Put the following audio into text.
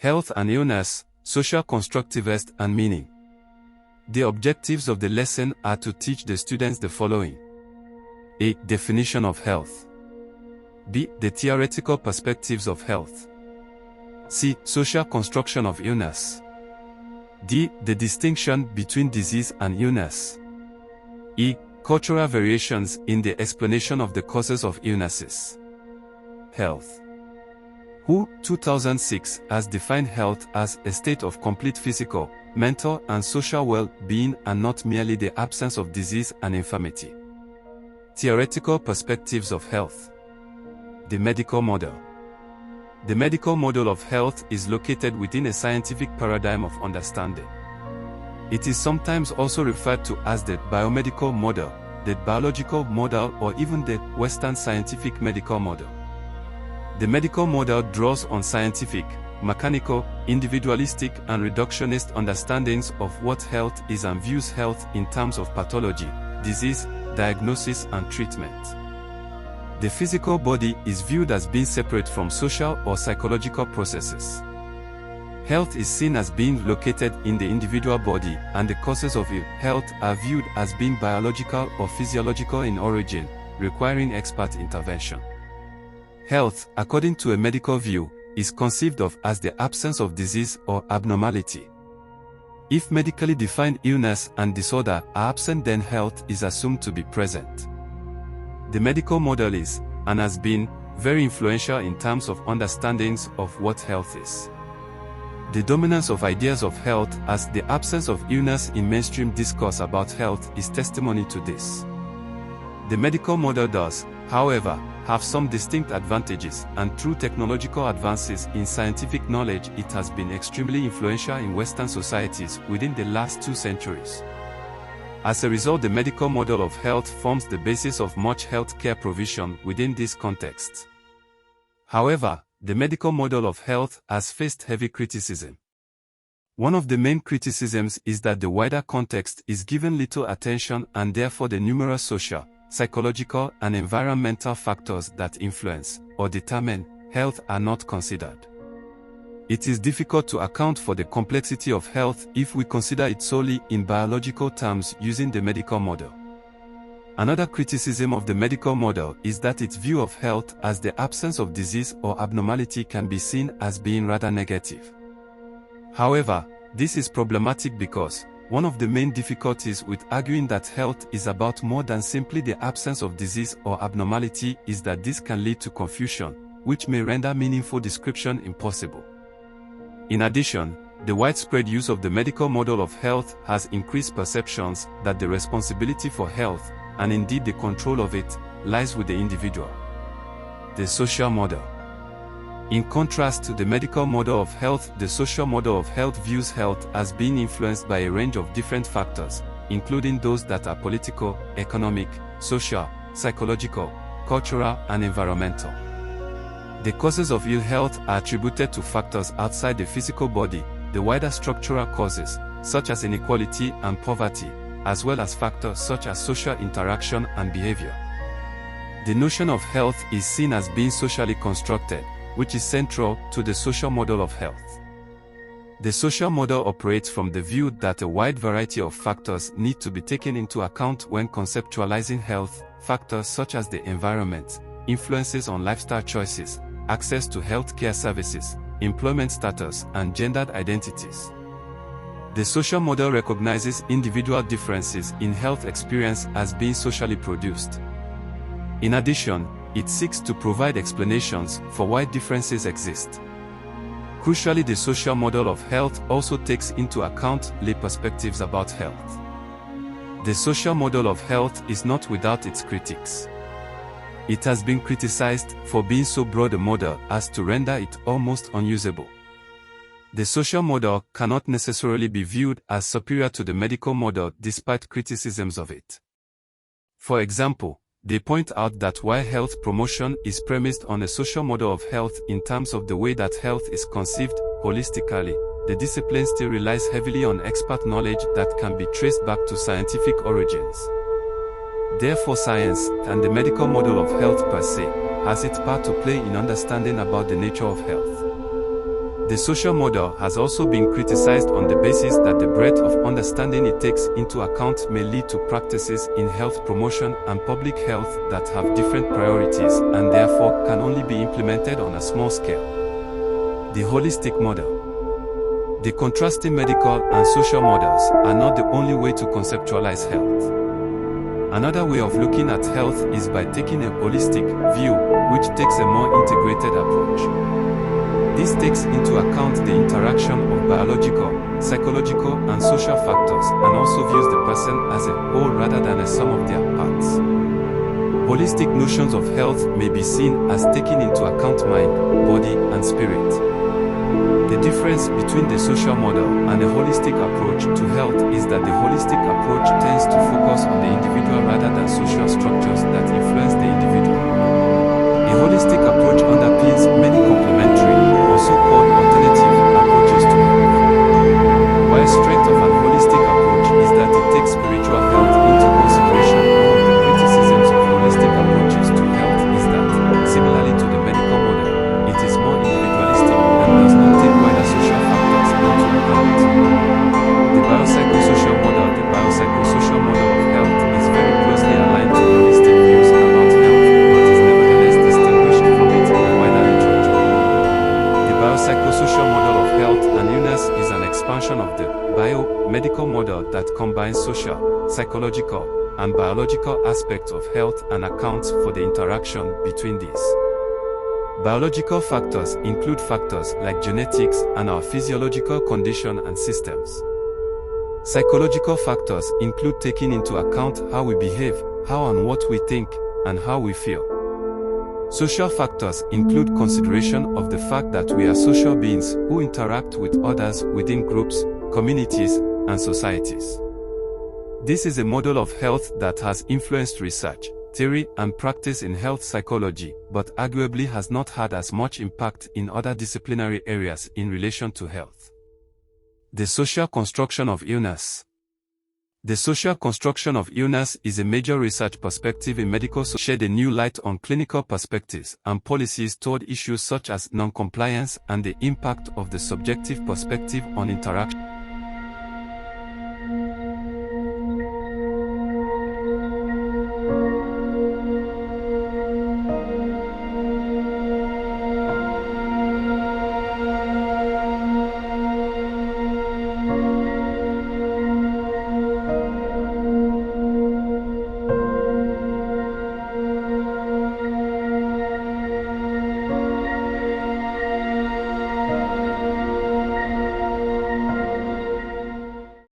Health and illness, social constructivist and meaning. The objectives of the lesson are to teach the students the following. A. Definition of health. B. The theoretical perspectives of health. C. Social construction of illness. D. The distinction between disease and illness. E. Cultural variations in the explanation of the causes of illnesses. Health. WHO 2006 has defined health as a state of complete physical, mental and social well-being and not merely the absence of disease and infirmity. Theoretical perspectives of health. The medical model. The medical model of health is located within a scientific paradigm of understanding. It is sometimes also referred to as the biomedical model, the biological model, or even the Western scientific medical model. The medical model draws on scientific, mechanical, individualistic and reductionist understandings of what health is and views health in terms of pathology, disease, diagnosis and treatment. The physical body is viewed as being separate from social or psychological processes. Health is seen as being located in the individual body, and the causes of ill health are viewed as being biological or physiological in origin, requiring expert intervention. Health, according to a medical view, is conceived of as the absence of disease or abnormality. If medically defined illness and disorder are absent, then health is assumed to be present. The medical model is, and has been, very influential in terms of understandings of what health is. The dominance of ideas of health as the absence of illness in mainstream discourse about health is testimony to this. The medical model does, however, have some distinct advantages, and through technological advances in scientific knowledge it has been extremely influential in Western societies within the last 2 centuries. As a result, the medical model of health forms the basis of much health care provision within this context. However, the medical model of health has faced heavy criticism. One of the main criticisms is that the wider context is given little attention, and therefore the numerous social, psychological and environmental factors that influence or determine health are not considered. It is difficult to account for the complexity of health if we consider it solely in biological terms using the medical model. Another criticism of the medical model is that its view of health as the absence of disease or abnormality can be seen as being rather negative. However, this is problematic because one of the main difficulties with arguing that health is about more than simply the absence of disease or abnormality is that this can lead to confusion, which may render meaningful description impossible. In addition, the widespread use of the medical model of health has increased perceptions that the responsibility for health, and indeed the control of it, lies with the individual. The social model. In contrast to the medical model of health, the social model of health views health as being influenced by a range of different factors, including those that are political, economic, social, psychological, cultural, and environmental. The causes of ill health are attributed to factors outside the physical body, the wider structural causes, such as inequality and poverty, as well as factors such as social interaction and behavior. The notion of health is seen as being socially constructed, which is central to the social model of health. The social model operates from the view that a wide variety of factors need to be taken into account when conceptualizing health, factors such as the environment, influences on lifestyle choices, access to health care services, employment status, and gendered identities. The social model recognizes individual differences in health experience as being socially produced. In addition, it seeks to provide explanations for why differences exist. Crucially, the social model of health also takes into account lay perspectives about health. The social model of health is not without its critics. It has been criticized for being so broad a model as to render it almost unusable. The social model cannot necessarily be viewed as superior to the medical model despite criticisms of it. For example, they point out that while health promotion is premised on a social model of health in terms of the way that health is conceived holistically, the discipline still relies heavily on expert knowledge that can be traced back to scientific origins. Therefore, science, and the medical model of health per se, has its part to play in understanding about the nature of health. The social model has also been criticized on the basis that the breadth of understanding it takes into account may lead to practices in health promotion and public health that have different priorities and therefore can only be implemented on a small scale. The holistic model. The contrasting medical and social models are not the only way to conceptualize health. Another way of looking at health is by taking a holistic view, which takes a more integrated approach. This takes into account the interaction of biological, psychological, and social factors and also views the person as a whole rather than a sum of their parts. Holistic notions of health may be seen as taking into account mind, body, and spirit. The difference between the social model and a holistic approach to health is that the holistic approach tends to focus on the individual rather than social structures that influence the individual. A holistic approach underpins many complementary, or so-called alternative, approaches to health. While the strength of an holistic approach is that it takes spiritual health into consideration, one of the criticisms of holistic approaches to health is that, similarly to the medical model, it is more individualistic and does not take wider social factors into account. The biopsychosocial model. The biopsychosocial model of health is very closely aligned to holistic views about health, but is nevertheless distinguished from it in the wider literature. The biopsychosocial model of health and illness is an expansion of the biomedical model that combines social, psychological, and biological aspects of health and accounts for the interaction between these. Biological factors include factors like genetics and our physiological condition and systems. Psychological factors include taking into account how we behave, how and what we think, and how we feel. Social factors include consideration of the fact that we are social beings who interact with others within groups, communities, and societies. This is a model of health that has influenced research, theory, and practice in health psychology, but arguably has not had as much impact in other disciplinary areas in relation to health. The social construction of illness. The social construction of illness is a major research perspective in medical science. Shed a new light on clinical perspectives and policies toward issues such as non-compliance and the impact of the subjective perspective on interaction.